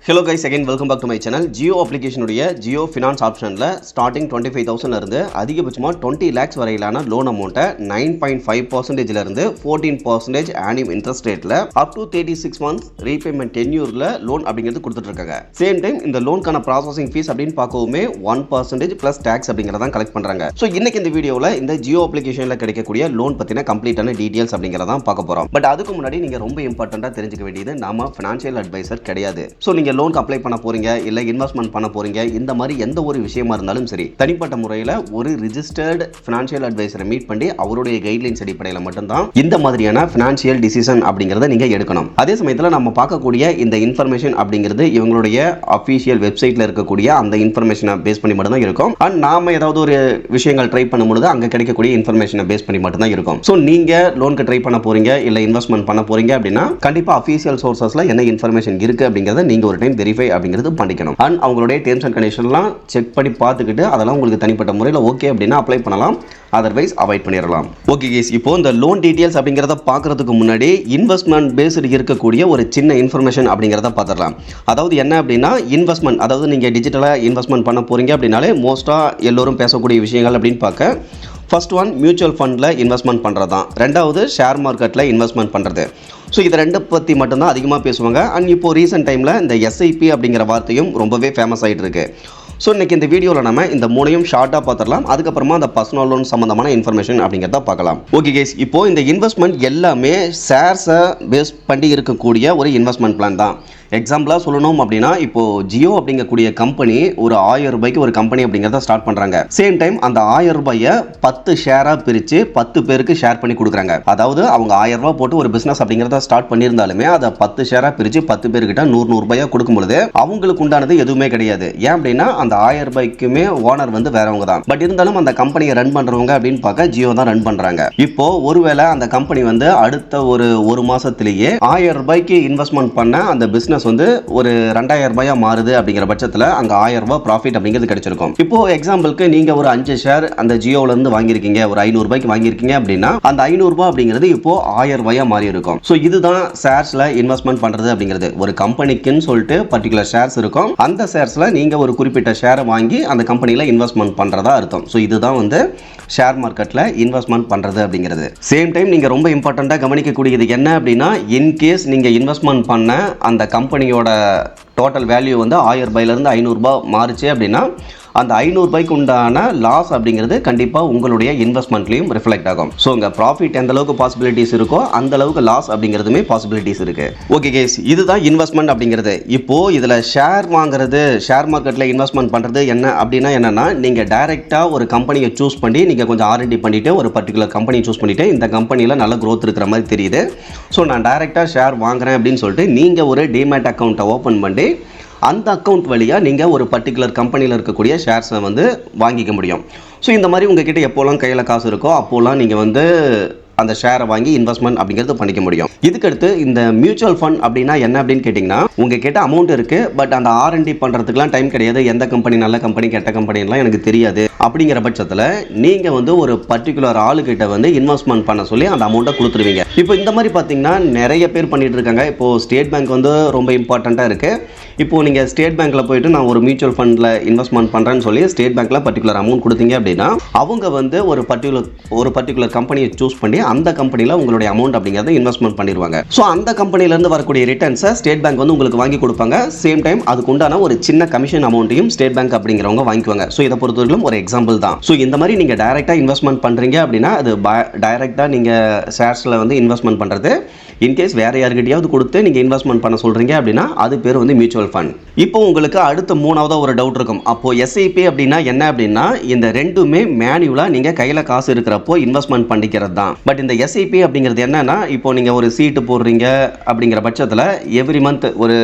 Hello guys, again welcome back to my channel. Jio application உடைய Jio Finance optionல starting 25,000 இருந்து அதிகபட்சமா 20 lakhs வரையிலான loan amount 9.5% இருந்து 14% annual interest rateல up to 36 months repayment tenureல loan அப்படிங்கிறது கொடுத்துட்டு இருக்காங்க. Same time இந்த லோன்கான processing fees அப்படினு பார்க்கவுமே 1% plus tax அப்படிங்கறத கலெக்ட் பண்றாங்க. சோ இன்னைக்கு இந்த வீடியோல இந்த Jio applicationல கிடைக்கக்கூடிய loan பத்தின கம்ப்ளீட்டான டீடைல்ஸ் அப்படிங்கறத பார்க்க போறோம். பட் அதுக்கு முன்னாடி நீங்க ரொம்ப இம்பார்ட்டன்ட்டா தெரிஞ்சுக்க வேண்டியது நாம financial advisor கிடையாது. சோ நீங்க லோன் அப்ளை பண்ண போறீங்க இல்ல இன்வெஸ்ட்மென்ட் பண்ண போறீங்க இந்த மாதிரி எந்த ஒரு விஷயமா இருந்தாலும் சரி தனிப்பட்ட முறையில் ஒரு ரிஜிஸ்டர்ட் ஃபினான்ஷியல் அட்வைசரை மீட் பண்ணி அவருடைய கைட்லைன்ஸ் அடிப்படையில் மட்டும்தான் இந்த மாதிரியான ஃபினான்ஷியல் டிசிஷன் அப்படிங்கறத நீங்க எடுக்கணும். அதே சமயத்தில் நம்ம பார்க்கக்கூடிய இந்த இன்ஃபர்மேஷன் அப்படிங்கிறது இவங்களுடைய அஃபிஷியல் வெப்சைட்ல இருக்கக்கூடிய அந்த இன்ஃபர்மேஷனை பேஸ் பண்ணி மட்டும் தான் இருக்கும். அண்ட் நாம ஏதாவது ஒரு விஷயங்கள் ட்ரை பண்ணும்போது அங்க கிடைக்கக்கூடிய இன்ஃபர்மேஷனை பேஸ் பண்ணி மட்டும் தான் இருக்கும். ஸோ நீங்க லோனுக்கு ட்ரை பண்ண போறீங்க இல்ல இன்வெஸ்ட்மென்ட் பண்ண போறீங்க அப்படின்னா கண்டிப்பா அஃபிஷியல் சோர்சஸ்ல என்ன இன்ஃபர்மேஷன் இருக்கு அப்படிங்கறத நீங்க ஒரு டைம் வெரிஃபை அப்படிங்கிறது பண்ணிக்கணும். அண்ட் அவங்களுடைய டேர்ம்ஸ் அண்ட் கண்டிஷன்லாம் செக் பண்ணி பார்த்துக்கிட்டு அதெல்லாம் உங்களுக்கு தனிப்பட்ட முறையில் ஓகே அப்படின்னா அப்ளை பண்ணலாம், அதர்வைஸ் அவாய்ட் பண்ணிடலாம். ஓகே கேஸ், இப்போ இந்த லோன் டீடைல்ஸ் அப்படிங்கிறத பார்க்கறதுக்கு முன்னாடி இன்வெஸ்ட்மெண்ட் பேஸ்டு இருக்கக்கூடிய ஒரு சின்ன இன்ஃபர்மேஷன் அப்படிங்கிறத பார்த்துடலாம். அதாவது என்ன அப்படின்னா இன்வெஸ்ட்மெண்ட், அதாவது நீங்கள் டிஜிட்டலாக இன்வெஸ்ட்மெண்ட் பண்ண போறீங்க அப்படின்னாலே மோஸ்ட்டாக எல்லோரும் பேசக்கூடிய விஷயங்கள் அப்படின்னு பார்க்க ஃபர்ஸ்ட் ஒன் மியூச்சுவல் ஃபண்டில் இன்வெஸ்ட்மெண்ட் பண்ணுறது தான், ரெண்டாவது ஷேர் மார்க்கெட்டில் இன்வெஸ்ட்மெண்ட் பண்ணுறது. ஸோ இதை ரெண்டை பற்றி மட்டும்தான் அதிகமாக பேசுவாங்க. அண்ட் இப்போது ரீசெண்ட் டைமில் இந்த எஸ்ஐபி அப்படிங்கிற வார்த்தையும் ரொம்பவே ஃபேமஸ் ஆகிட்டு இருக்கு. ஸோ இன்றைக்கி இந்த வீடியோவில் நம்ம இந்த மூணையும் ஷார்ட்டாக பார்த்துடலாம். அதுக்கப்புறமா அந்த பர்சனல் லோன் சம்மந்தமான இன்ஃபர்மேஷன் அப்படிங்கிறத பார்க்கலாம். ஓகே கேஸ், இப்போது இந்த இன்வெஸ்ட்மெண்ட் எல்லாமே ஷேர்ஸை பேஸ் பண்ணி இருக்கக்கூடிய ஒரு இன்வெஸ்ட்மெண்ட் பிளான் தான். எக்ஸாம்பிளாக சொல்லணும் அப்படின்னா இப்போ ஜியோ அப்படிங்கக்கூடிய கம்பெனி ஒரு 1000 ரூபாய்க்கு ஒரு கம்பெனி அப்படிங்கிறத ஸ்டார்ட் பண்ணுறாங்க. சேம் டைம் அந்த 1000 ரூபாயை 10 ஷேராக பிரித்து 10 பேருக்கு ஷேர் பண்ணி கொடுக்குறாங்க. அதாவது அவங்க 1000 ரூபாய் போட்டு ஒரு பிஸ்னஸ் அப்படிங்கிறத ஸ்டார்ட் பண்ணியிருந்தாலுமே அதை 10 ஷேராக பிரித்து 10 பேர்கிட்ட 100 ரூபாயா கொடுக்கும்பொழுது அவங்களுக்கு உண்டானது எதுவுமே கிடையாது. ஏன் அப்படின்னா அந்த 1000 ரூபாய்க்குமே ஓனர் வந்து வேறவங்க தான். பட் இருந்தாலும் அந்த கம்பெனியை ரன் பண்ணுறவங்க அப்படின்னு பார்க்க ஜியோ தான் ரன் பண்ணுறாங்க. இப்போ ஒருவேளை அந்த கம்பெனி வந்து அடுத்த ஒரு மாசத்திலேயே 1000 ரூபாய்க்கு இன்வெஸ்ட்மெண்ட் பண்ண அந்த பிஸ்னஸ் வந்து ஒரு 2000 ரூபாயா மாறுது அப்படிங்கிற பட்சத்தில் அங்க 1000 ரூபாய் ப்ராஃபிட் அப்படிங்கிறது கிடைச்சிருக்கும். இப்போ எக்ஸாம்பிளுக்கு நீங்க ஒரு 5 ஷேர் அந்த ஜியோல இருந்து வாங்கியிருக்கீங்க, ஒரு 500 ரூபாய்க்கு வாங்கியிருக்கீங்க அப்படின்னா அந்த 500 ரூபாய் அப்படிங்கிறது இப்போ 1000 ரூபாயா மாறி இருக்கும். ஸோ இதுதான் ஷேர்ஸ்ல இன்வெஸ்ட்மெண்ட் பண்றது அப்படிங்கிறது. ஒரு கம்பெனிக்குன்னு சொல்லிட்டு பர்டிகுலர் ஷேர்ஸ் இருக்கும், அந்த ஷேர்ஸ்ல நீங்க ஒரு குறிப்பிட்ட ஷேரை வாங்கி அந்த கம்பெனில இன்வெஸ்ட்மெண்ட் பண்றதா அர்த்தம். ஸோ இதுதான் வந்து ஷேர் மார்க்கெட்ல இன்வெஸ்ட்மெண்ட் பண்றது அப்படிங்கிறது. சேம் டைம் நீங்க ரொம்ப இம்பார்ட்டண்டா கவனிக்கக்கூடியது என்ன அப்படின்னா இன்கேஸ் நீங்க இன்வெஸ்ட்மெண்ட் பண்ண அந்த கம்பெனியோட டோட்டல் வேல்யூ வந்து 1000 ரூபாயிலிருந்து 500 ரூபாய் மாறுச்சு அப்படின்னா அந்த 500 ரூபாய்க்கு உண்டான லாஸ் அப்படிங்கிறது கண்டிப்பாக உங்களுடைய இன்வெஸ்ட்மெண்ட்லையும் ரிஃப்ளெக்ட் ஆகும். ஸோ உங்கள் ப்ராஃபிட் எந்த அளவுக்கு பாசிபிலிட்டிஸ் இருக்கோ அந்த அளவுக்கு லாஸ் அப்படிங்கிறதுமே பாசிபிலிட்டிஸ் இருக்கு. ஓகே கேஸ், இதுதான் இன்வெஸ்ட்மெண்ட் அப்படிங்கிறது. இப்போ இதில் ஷேர் வாங்குறது, ஷேர் மார்க்கெட்டில் இன்வெஸ்ட்மெண்ட் பண்ணுறது என்ன அப்படின்னா என்னன்னா நீங்கள் டைரெக்டாக ஒரு கம்பெனியை சூஸ் பண்ணி நீங்கள் கொஞ்சம் R&D பண்ணிட்டு ஒரு பர்டிகுலர் கம்பெனியை சூஸ் பண்ணிட்டு இந்த கம்பெனியில் நல்ல growth இருக்கிற மாதிரி தெரியுது, ஸோ நான் டைரெக்டாக ஷேர் வாங்குறேன் அப்படின்னு சொல்லிட்டு நீங்கள் ஒரு டிமேட் அக்கௌண்ட்டை ஓப்பன் பண்ணி அந்த அக்கௌண்ட் வழியாக நீங்கள் ஒரு பர்டிகுலர் கம்பெனியில் இருக்கக்கூடிய ஷேர்ஸை வந்து வாங்கிக்க முடியும். ஸோ இந்த மாதிரி உங்ககிட்ட எப்போலாம் கையில் காசு இருக்கோ அப்போலாம் நீங்கள் வந்து அந்த ஷேரை வாங்கி இன்வெஸ்ட்மெண்ட் அப்படிங்கிறது பண்ணிக்க முடியும். இதுக்கடுத்து இந்த மியூச்சுவல் ஃபண்ட் அப்படின்னா என்ன அப்படின்னு கேட்டிங்கன்னா உங்ககிட்ட அமௌண்ட் இருக்குது, பட் அந்த R&D பண்ணுறதுக்குலாம் டைம் கிடையாது, எந்த கம்பெனி நல்ல கம்பெனி கெட்ட கம்பெனிலாம் எனக்கு தெரியாது அப்படிங்கிற பட்சத்தில் நீங்கள் வந்து ஒரு பர்டிகுலர் ஆளுகிட்ட வந்து இன்வெஸ்ட்மெண்ட் பண்ண சொல்லி அந்த அமௌண்ட்டை கொடுத்துருவீங்க. இப்போ இந்த மாதிரி பார்த்தீங்கன்னா நிறைய பேர் பண்ணிட்டு இருக்காங்க. இப்போது ஸ்டேட் பேங்க் வந்து ரொம்ப இம்பார்ட்டண்ட்டாக இருக்குது. இப்போது நீங்கள் ஸ்டேட் பேங்க்கில் போயிட்டு நான் ஒரு மியூச்சுவல் ஃபண்டில் இன்வெஸ்ட்மெண்ட் பண்ணுறேன்னு சொல்லி ஸ்டேட் பேங்க்கில் பர்டிகுலர் அமௌண்ட் கொடுத்தீங்க அப்படின்னா அவங்க வந்து ஒரு பர்டிகுலர் கம்பெனியை சூஸ் பண்ணி அந்த கம்பெனியில் உங்களுடைய அமௌண்ட் அப்படிங்கிறத இன்வெஸ்ட்மெண்ட் பண்ணிடுவாங்க. ஸோ அந்த கம்பெனிலேருந்து வரக்கூடிய ரிட்டர்ன்ஸை ஸ்டேட் பேங்க் வந்து உங்களுக்கு வாங்கி கொடுப்பாங்க. சேம் டைம் அதுக்கு உண்டான ஒரு சின்ன கமிஷன் அமௌண்ட்டையும் ஸ்டேட் பேங்க் அப்படிங்கிறவங்க வாங்கிக்குவாங்க. ஸோ இதை பொறுத்தவரைக்கும் ஒரு எக்ஸாம்பிள் தான். ஸோ இந்த மாதிரி நீங்கள் டைரெக்டாக இன்வெஸ்ட்மெண்ட் பண்ணுறீங்க அப்படின்னா அது டைரெக்டாக நீங்கள் ஷேர்ஸில் வந்து இன்வெஸ்ட்மெண்ட் பண்ணுறது. இன்கேஸ் வேற யாருக்கிட்டையாவது கொடுத்து நீங்கள் இன்வெஸ்ட்மெண்ட் பண்ண சொல்கிறீங்க அப்படின்னா அது பேர் வந்து மியூச்சுவல் ஃபண்ட். இப்போ உங்களுக்கு அடுத்த மூணாவது ஒரு டவுட் இருக்கும். அப்போ எஸ்ஐபி அப்படின்னா என்ன அப்படின்னா இந்த ரெண்டுமே மேனுவலாக நீங்கள் கையில் காசு இருக்கிறப்போ இன்வெஸ்ட்மெண்ட் பண்ணிக்கிறது தான். பட் இந்த எஸ்ஐபி அப்படிங்கிறது என்னன்னா இப்போ நீங்கள் ஒரு சீட்டு போடுறீங்க அப்படிங்கிற பட்சத்தில் எவ்ரி மந்த்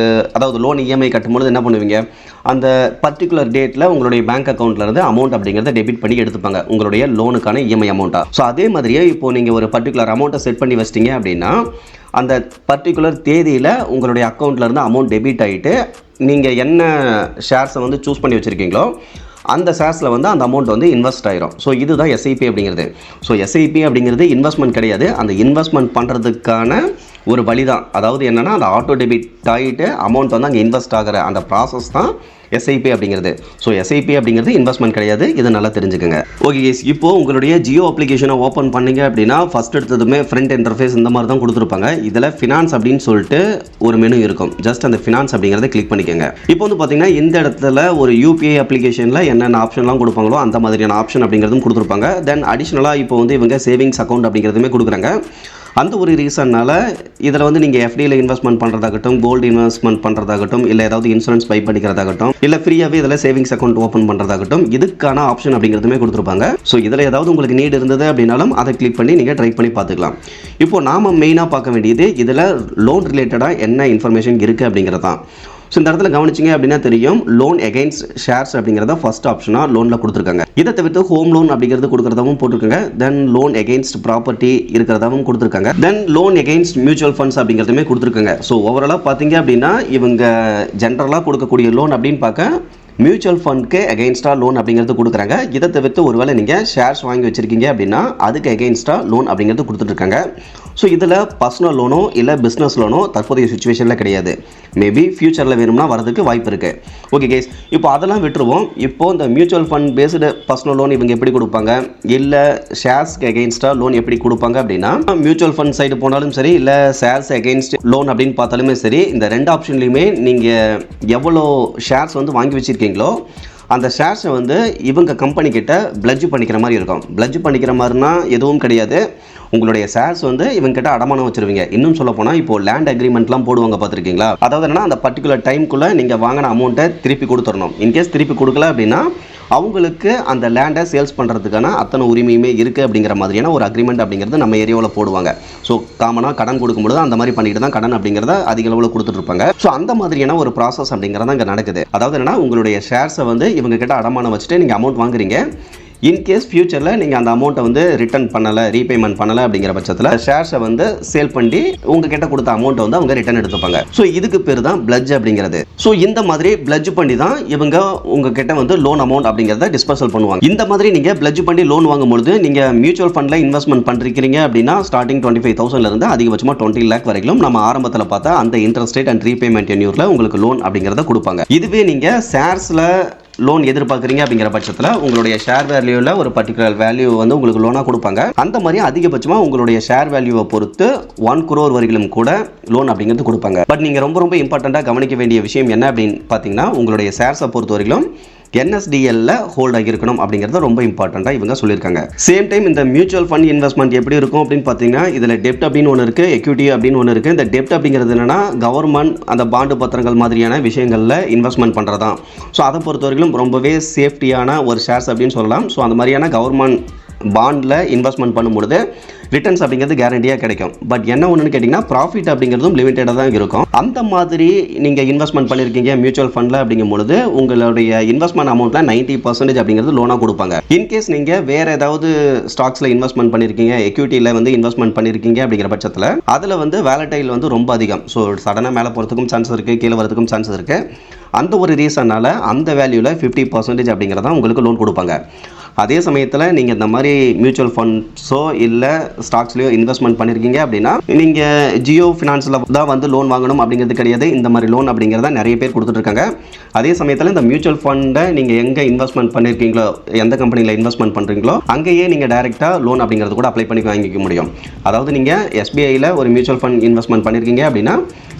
அதாவது லோன் இஎம்ஐ கட்டும்போது என்ன பண்ணுவீங்க, அந்த பர்டிகுலர் டேட்டில் உங்களுடைய பேங்க் அக்கௌண்ட்லேருந்து அமௌண்ட் அப்படிங்கிறத டெபிட் பண்ணி எடுத்துப்பாங்க உங்களுடைய லோனுக்கான இஎம்ஐ அமௌண்ட்டாக. ஸோ அதே மாதிரியே இப்போ நீங்கள் ஒரு பர்டிகுலர் அமௌண்ட்டை செட் பண்ணி வச்சிட்டீங்க அப்படின்னா அந்த பர்டிகுலர் தேதியில் உங்களுடைய அக்கௌண்ட்லேருந்து அமௌண்ட் டெபிட் ஆகிட்டு நீங்கள் என்ன ஷேர்ஸை வந்து சூஸ் பண்ணி வச்சுருக்கீங்களோ அந்த ஷேர்ஸில் வந்து அந்த அமௌண்ட் வந்து இன்வெஸ்ட் ஆயிரும். ஸோ இதுதான் எஸ்ஐபி அப்படிங்கிறது. ஸோ எஸ்ஐபி அப்படிங்கிறது இன்வெஸ்ட்மெண்ட் கிடையாது, அந்த இன்வெஸ்ட்மெண்ட் பண்ணுறதுக்கான ஒரு வழி தான். அதாவது என்னன்னா அந்த ஆட்டோ டெபிட் ஆகிட்டு அமௌண்ட் வந்து அங்கே இன்வெஸ்ட் ஆகிற அந்த ப்ராசஸ் தான் எஸ்ஐபி அப்படிங்கிறது. ஸோ எஸ்ஐபி அப்படிங்கிறது இன்வெஸ்ட்மெண்ட் கிடையாது, இது நல்லா தெரிஞ்சுக்கோங்க. ஓகே கேஸ், இப்போ உங்களுடைய ஜியோ அப்ளிகேஷனை ஓப்பன் பண்ணீங்க அப்படின்னா ஃபர்ஸ்ட் எடுத்ததுமே ஃப்ரண்ட் இன்டர்ஃபேஸ் இந்த மாதிரி தான் கொடுத்துருப்பாங்க. இதில் ஃபினான்ஸ் அப்படின்னு சொல்லிட்டு ஒரு மெனு இருக்கும். ஜஸ்ட் அந்த ஃபினான்ஸ் அப்படிங்கிறத கிளிக் பண்ணிக்கோங்க. இப்போ வந்து பார்த்தீங்கன்னா இந்த இடத்துல ஒரு யூபிஐ அப்ளிகேஷனில் என்னென்ன ஆப்ஷன்லாம் கொடுப்பாங்களோ அந்த மாதிரியான ஆப்ஷன் அப்படிங்கிறதும் கொடுத்துருப்பாங்க. தென் அடிஷ்னலாக இப்போ வந்து இவங்க சேவிங்ஸ் அக்கௌண்ட் அப்படிங்கிறதுமே கொடுக்குறாங்க. அந்த ஒரு ரீசன்னால் இதில் வந்து நீங்கள் எஃப்டியில் இன்வெஸ்ட்மெண்ட் பண்ணுறதாகட்டும், கோல்டு இன்வெஸ்ட்மெண்ட் பண்ணுறதாகட்டும், இல்லை ஏதாவது இன்சூரன்ஸ் பை பண்ணிக்கிறதாகட்டும், இல்லை ஃப்ரீயாகவே இதில் சேவிங்ஸ் அக்கௌண்ட் ஓப்பன் பண்ணுறதாகட்டும், இதுக்கான ஆப்ஷன் அப்படிங்கிறதுமே கொடுத்துருப்பாங்க. ஸோ இதில் ஏதாவது உங்களுக்கு நீட் இருந்தது அப்படின்னாலும் அதை கிளிக் பண்ணி நீங்கள் ட்ரை பண்ணி பார்த்துக்கலாம். இப்போ நாம் மெயினாக பார்க்க வேண்டியது இதில் லோன் ரிலேட்டடாக என்ன இன்ஃபர்மேஷன் இருக்குது அப்படிங்கிறது தான். ஸோ இந்த இடத்துல கவனிச்சிங்க அப்படின்னா தெரியும், லோன் எகெயின்ஸ்ட் ஷேர்ஸ் அப்படிங்கிறத ஃபர்ஸ்ட் ஆப்ஷனாக லோனில் கொடுத்துருக்காங்க. இதை தவிர்த்து ஹோம் லோன் அப்படிங்கிறது கொடுக்குறதாவும் போட்டிருக்காங்க. தென் லோன் எகெயின்ஸ்ட் ப்ராப்பர்ட்டி இருக்கிறதாவும் கொடுத்துருக்காங்க. தென் லோன் எகெயின்ஸ்ட் மியூச்சுவல் ஃபண்ட்ஸ் அப்படிங்கிறதுமே கொடுத்துருக்காங்க. ஸோ ஓவராலாக பார்த்தீங்க அப்படின்னா இவங்க ஜென்ரலாக கொடுக்கக்கூடிய லோன் அப்படின்னு பார்க்க மியூச்சுவல் ஃபண்ட்க்கு எகெயின்ஸ்டாக லோன் அப்படிங்கிறது கொடுக்குறாங்க. இதை தவிர்த்து ஒருவேளை நீங்கள் ஷேர்ஸ் வாங்கி வச்சுருக்கீங்க அப்படின்னா அதுக்கு எகெயின்ஸ்டாக லோன் அப்படிங்கிறது கொடுத்துட்ருக்காங்க. ஸோ இதில் பர்சனல் லோனோ இல்லை பிஸ்னஸ் லோனோ தற்போதைய சுச்சுவேஷனில் கிடையாது. மேபி ஃபியூச்சரில் வேணும்னா வரதுக்கு வாய்ப்பு இருக்குது. ஓகே கேஸ், இப்போ அதெல்லாம் விட்டுருவோம். இப்போது இந்த mutual fund based personal loan இவங்க எப்படி கொடுப்பாங்க, இல்லை ஷேர்ஸ்க்கு எகெயின்ஸ்டாக லோன் எப்படி கொடுப்பாங்க அப்படின்னா, மியூச்சுவல் ஃபண்ட் சைடு போனாலும் சரி, இல்லை ஷேர்ஸ் எகெயின்ஸ்ட் லோன் அப்படின்னு பார்த்தாலுமே சரி, இந்த ரெண்டு ஆப்ஷன்லையுமே நீங்கள் எவ்வளோ ஷேர்ஸ் வந்து வாங்கி வச்சுருக்கீங்களோ அந்த ஷேர்ஸை வந்து இவங்க கம்பெனி கிட்ட பிளட்ஜ் பண்ணிக்கிற மாதிரி இருக்கும். பிளட்ஜ் பண்ணிக்கிற மாதிரினா எதுவும் கிடையாது. உங்களுடைய ஷேர்ஸ் வந்து இவங்ககிட்ட அடமானம் வச்சிருவீங்க. இன்னும் சொல்ல போனால் இப்போ லேண்ட் அக்ரிமெண்ட்லாம் போடுவாங்க பார்த்துருக்கீங்களா? அதாவது என்னன்னா அந்த பர்டிகுலர் டைமுக்குள்ளே நீங்கள் வாங்கின அமௌண்ட்டை திருப்பி கொடுத்துடணும். இன்கேஸ் திருப்பி கொடுக்கல அப்படின்னா அவங்களுக்கு அந்த லேண்டை சேல்ஸ் பண்ணுறதுக்கான அத்தனை உரிமையுமே இருக்குது அப்படிங்கிற மாதிரியான ஒரு அக்ரிமெண்ட் அப்படிங்கிறது நம்ம ஏரியாவில் போடுவாங்க. ஸோ காமனாக கடன் கொடுக்கும்போது அந்த மாதிரி பண்ணிட்டு தான் கடன் அப்படிங்கிறத அதிக அளவில் கொடுத்துட்ருப்பாங்க. ஸோ அந்த மாதிரியான ஒரு ப்ராசஸ் அப்படிங்கிறத இங்கே நடக்குது. அதாவது என்னன்னா உங்களுடைய ஷேர்ஸை வந்து இவங்க கிட்ட அடமானம் வச்சுட்டு நீங்கள் அமௌண்ட் வாங்குறீங்க. இன்கேஸ் ஃபியூச்சரில் நீங்கள் அந்த அமௌண்ட்டை வந்து ரிட்டர்ன் பண்ணலை, ரீபேமெண்ட் பண்ணலை அப்படிங்கிற பட்சத்தில் ஷேர்ஸை வந்து சேல் பண்ணி உங்ககிட்ட கொடுத்த அமௌண்ட்டை வந்து அவங்க ரிட்டர்ன் எடுத்துப்பாங்க. ஸோ இதுக்கு பேர் தான் பிளட்ஜ் அப்படிங்கிறது. ஸோ இந்த மாதிரி பிளட்ஜ் பண்ணி தான் இவங்க உங்ககிட்ட வந்து லோன் அமௌண்ட் அப்படிங்கிறத டிஸ்பர்சல் பண்ணுவாங்க. இந்த மாதிரி நீங்கள் பிளட்ஜ் பண்ணி லோன் வாங்கும்பொழுது நீங்கள் மியூச்சுவல் ஃபண்டில் இன்வெஸ்ட்மெண்ட் பண்ணிருக்கீங்க அப்படின்னா ஸ்டார்டிங் 25,000 இருந்து அதிகபட்சமாக 20 lakh வரைக்கும் நம்ம ஆரம்பத்தில் பார்த்தா அந்த இன்ட்ரெஸ்ட் ரேட் அண்ட் ரீபேமெண்ட் டென்யூரில் உங்களுக்கு லோன் அப்படிங்கிறத கொடுப்பாங்க. இதுவே நீங்கள் ஷேர்ஸில் லோன் எதிர்பார்க்குறீங்க அப்படிங்கிற பட்சத்தில் உங்களுடைய ஷேர் வேல்யூவில் ஒரு பர்டிகுலர் வேல்யூ வந்து உங்களுக்கு லோனாக கொடுப்பாங்க. அந்த மாதிரி அதிகபட்சமாக உங்களுடைய ஷேர் வேல்யூவை பொறுத்து 1 crore வரைக்கும் கூட லோன் அப்படிங்கிறது கொடுப்பாங்க. பட் நீங்கள் ரொம்ப இம்பார்ட்டண்ட்டாக கவனிக்க வேண்டிய விஷயம் என்ன அப்படின்னு பார்த்தீங்கன்னா உங்களுடைய ஷேர்ஸை பொறுத்த வரைக்கும் NSDL ஹோல்ட் ஆகியிருக்கணும் அப்படிங்கிறத ரொம்ப இம்பார்ட்டண்ட்டாக இவங்க சொல்லியிருக்காங்க. சேம் டைம் இந்த மியூச்சுவல் ஃபண்ட் இன்வெஸ்ட்மெண்ட் எப்படி இருக்கும் அப்படின்னு பார்த்தீங்கன்னா இதில் டெப்ட் அப்படின்னு ஒன்று இருக்குது, எக்யூட்டி அப்படின்னு ஒன்று இருக்குது. இந்த டெப்ட் அப்படிங்கிறது என்னன்னா கவர்மெண்ட் அந்த பாண்டு பத்திரங்கள் மாதிரியான விஷயங்களில் இன்வெஸ்ட்மெண்ட் பண்ணுறதான். ஸோ அதை பொறுத்த வரைக்கும் ரொம்பவே சேஃப்டியான ஒரு ஷேர்ஸ் அப்படின்னு சொல்லலாம். ஸோ அந்த மாதிரியான கவர்மெண்ட் பாண்டில் இன்வெஸ்ட்மெண்ட் பண்ணும்பொழுது ரிட்டர்ன்ஸ் அப்படிங்கிறது கேரண்டியாக கிடைக்கும். பட் என்ன ஒன்றுன்னு கேட்டிங்கன்னா ப்ராஃபிட் அப்படிங்கிறதும் லிமிட்டடாக தான் இருக்கும். அந்த மாதிரி நீங்கள் இன்வெஸ்ட்மெண்ட் பண்ணியிருக்கீங்க மியூச்சுவல் ஃபண்டில் அப்படிங்கும் பொழுது உங்களுடைய இன்வெஸ்ட்மெண்ட் அமௌண்ட்டில் 90% அப்படிங்கிறது லோனாக கொடுப்பாங்க. இன்கேஸ் நீங்கள் வேறு ஏதாவது ஸ்டாக்ஸில் இன்வெஸ்ட்மெண்ட் பண்ணியிருக்கீங்க, எக்யூட்டியில் வந்து இன்வெஸ்ட்மெண்ட் பண்ணியிருக்கீங்க அப்படிங்கிற பட்சத்தில் அதில் வந்து வேலடைல் வந்து ரொம்ப அதிகம். ஸோ சடனாக மேலே போகிறதுக்கும் சான்ஸ் இருக்குது, கீழே வரதுக்கும் சான்ஸ் இருக்குது. அந்த ஒரு ரீசனால் அந்த வேல்யூவில் 50% அப்படிங்கிறதான் உங்களுக்கு லோன் கொடுப்பாங்க. அதே சமயத்தில் நீங்கள் இந்த மாதிரி மியூச்சுவல் ஃபண்ட்ஸோ இல்லை ஸ்டாக்ஸ்லையோ இன்வெஸ்ட்மெண்ட் பண்ணியிருக்கீங்க அப்படின்னா நீங்கள் ஜியோ ஃபினான்ஸில் தான் வந்து லோன் வாங்கணும் அப்படிங்கிறது கிடையாது. இந்த மாதிரி லோன் அப்படிங்கிறத நிறைய பேர் கொடுத்துட்ருக்காங்க. அதே சமயத்தில் இந்த மியூச்சுவல் ஃபண்டை நீங்கள் எங்கே இன்வெஸ்ட்மெண்ட் பண்ணியிருக்கீங்களோ, எந்த கம்பெனியில் இன்வெஸ்ட்மெண்ட் பண்ணுறீங்களோ அங்கேயே நீங்கள் டைரெக்டாக லோன் அப்படிங்கிறது கூட அப்ளை பண்ணி வாங்கிக்க முடியும். அதாவது நீங்கள் SBIயில் ஒரு மியூச்சுவல் ஃபண்ட் இன்வெஸ்ட்மெண்ட் பண்ணியிருக்கீங்க அப்படின்னா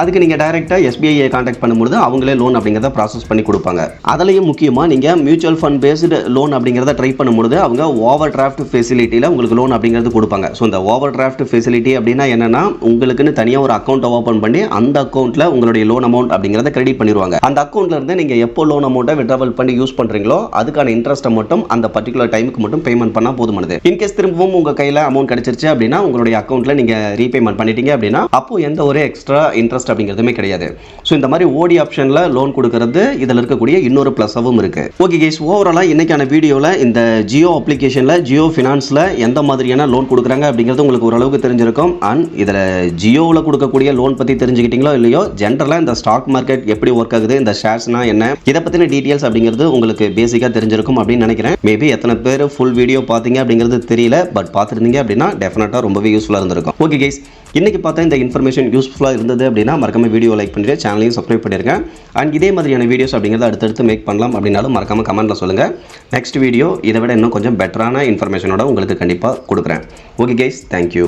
அதுக்கு நீங்கள் டைரெக்டாக SBIயை கான்டாக்ட் பண்ணும்போது அவங்களே லோன் அப்படிங்கிறத ப்ராசஸ் பண்ணி கொடுப்பாங்க. அதுலேயும் முக்கியமாக நீங்கள் மியூச்சுவல் ஃபண்ட் பேஸ்டு லோன் அப்படிங்கிறத ட்ரை பண்ணும்போது அவங்க ஓவர் டிராஃப்ட் ஃபெசிலிட்டியில் உங்களுக்கு லோன் அப்படிங்கிறது கொடுப்பாங்க. ஸோ இந்த ஓவர் டிராஃப்ட் ஃபெசிலிட்டி அப்படின்னா என்னென்னா உங்களுக்குன்னு தனியாக ஒரு அக்கௌண்ட்டை ஓப்பன் பண்ணி அந்த அக்கௌண்ட்டில் உங்களுடைய லோன் அமௌண்ட் அப்படிங்கிறத கிரெடிட் பண்ணிடுவாங்க. அந்த அக்கௌண்ட்டில் இருந்து நீங்கள் எப்போ லோன் அமௌண்ட்டை விட்ராவல் பண்ணி யூஸ் பண்ணுறீங்களோ அதுக்கான இன்ட்ரெஸ்ட்டை மட்டும் அந்த பர்டிகுலர் டைமுக்கு மட்டும் பேமெண்ட் பண்ணால் போதுமானது. இன்கேஸ் திரும்பவும் உங்கள் கையில் அமௌண்ட் கிடைச்சிருச்சு அப்படின்னா உங்களுடைய அக்கௌண்ட்டில் நீங்கள் ரீபேமெண்ட் பண்ணிட்டீங்க அப்படின்னா அப்போ எந்த ஒரு எக்ஸ்ட்ரா இன்ட்ரெஸ்ட் அப்படிங்கிறதுமே கிடையாது. ஸோ இந்த மாதிரி ஓடி ஆப்ஷனில் லோன் கொடுக்கறது இதில் இருக்கக்கூடிய இன்னொரு ப்ளஸாகவும் இருக்குது. ஓகே கைஸ், ஓவராலாக இன்னைக்கான வீடியோவில் இந்த ஜியோ அப்ளிகேஷனில் ஜியோ ஃபினான்ஸில் எந்த மாதிரியான லோன் கொடுக்குறாங்க அப்படிங்கிறது உங்களுக்கு ஓரளவுக்கு தெரிஞ்சிருக்கும். அண்ட் இதில் ஜியோவில் கொடுக்கக்கூடிய லோன் பற்றி தெரிஞ்சுக்கிட்டீங்களோ இல்லையோ, ஜென்ரலாக இந்த ஸ்டாக் மார்க்கெட் எப்படி ஒர்க் ஆகுது, இந்த ஷேர்ஸ்னா என்ன, இதை பற்றின டீட்டெயில்ஸ் அப்படிங்கிறது உங்களுக்கு பேசிக்காக தெரிஞ்சிருக்கும் அப்படின்னு நினைக்கிறேன். மேபி எத்தனை பேர் ஃபுல் வீடியோ பார்த்தீங்க அப்படிங்கிறது தெரியல, பட் பார்த்துருந்தீங்க அப்படின்னா டெஃபினட்டாக ரொம்பவே யூஸ்ஃபுல்லாக இருந்திருக்கும். ஓகே கைஸ், இன்றைக்கி பார்த்தா இந்த இன்ஃபர்மேஷன் யூஸ்ஃபுல்லாக இருந்தது அப்படின்னா மறக்காம வீடியோ லைக் பண்ணிட்டு சேனலையும் சப்ஸ்கிரைப் பண்ணியிருக்கேன். அண்ட் இதே மாதிரியான வீடியோஸ் அப்படிங்கிறத அடுத்தடுத்து மேக் பண்ணலாம் அப்படின்னாலும் மறக்காமல் கமெண்ட்டில் சொல்லுங்கள். நெக்ஸ்ட் வீடியோ இதை விட இன்னும் கொஞ்சம் பெட்டரான இன்ஃபர்மேஷனோட உங்களுக்கு கண்டிப்பாக கொடுக்குறேன். Okay guys, thank you.